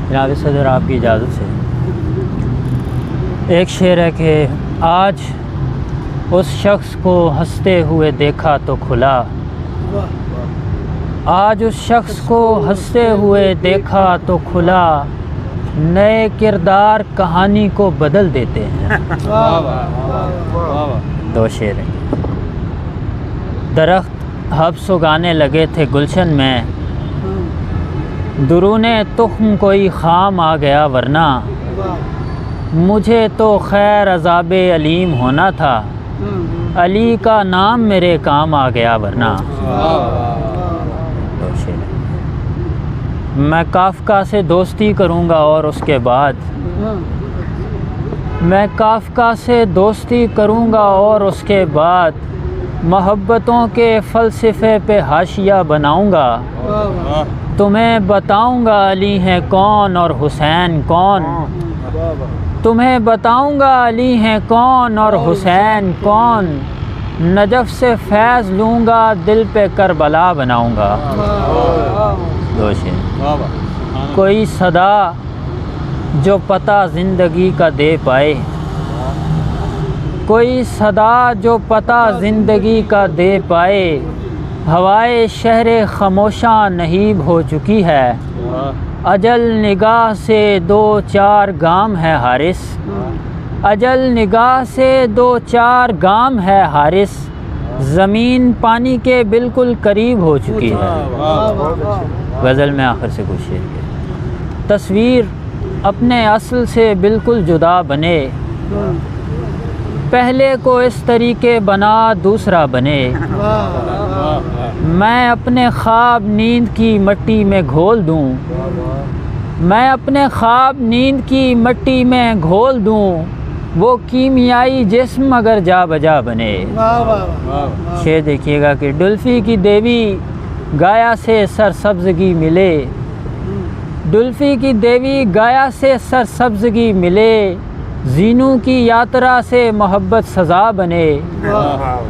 जनाब सदर आपकी इजाज़त से एक शेर है कि आज उस शख्स को हंसते हुए देखा तो खुला, आज उस शख्स को हंसते हुए देखा तो खुला, नए किरदार कहानी को बदल देते हैं। दो शेर हैं। दरख्त हब्स उगाने लगे थे गुलशन में, दुरूने तुख्म कोई खाम आ गया वरना, मुझे तो खैर अज़ाबे अलीम होना था, अली का नाम मेरे काम आ गया वरना। मैं काफ़का से दोस्ती करूँगा और उसके बाद, मैं काफ़का से दोस्ती करूँगा और उसके बाद, मोहब्बतों के फ़लसफ़े पे हाशिया बनाऊँगा, तुम्हें बताऊँगा अली हैं कौन और हुसैन कौन, तुम्हें बताऊँगा अली हैं कौन और हुसैन कौन, नजफ़ से फैज़ लूँगा दिल पे करबला बनाऊँगा। कोई सदा जो पता ज़िंदगी का दे पाए, कोई सदा जो पता ज़िंदगी का दे पाए, हवाए शहर ख़मोशां नहीब हो चुकी है, अजल निगाह से दो चार गाम है हारिस, अजल निगाह से दो चार गाम है हारिस, ज़मीन पानी के बिल्कुल करीब हो चुकी है। गज़ल में आखिर से कुछ शेर के तस्वीर अपने असल से बिल्कुल जुदा बने, पहले को इस तरीके बना दूसरा बने, मैं अपने ख्वाब नींद की मिट्टी में घोल दूँ, मैं अपने ख्वाब नींद की मिट्टी में घोल दूँ, वो कीमियाई जिस्म अगर जा बजा बने। शेर देखिएगा कि डुल्फी की देवी गाया से सरसब्ज़गी मिले, डुल्फी की देवी गाया से सरसब्ज़गी मिले, जीनू की यात्रा से मोहब्बत सज़ा बने,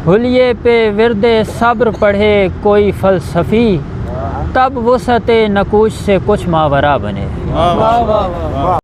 हुलिये पे विरदे सब्र पढ़े कोई फ़लसफ़ी, तब वुसअते नकूश से कुछ मावरा बने।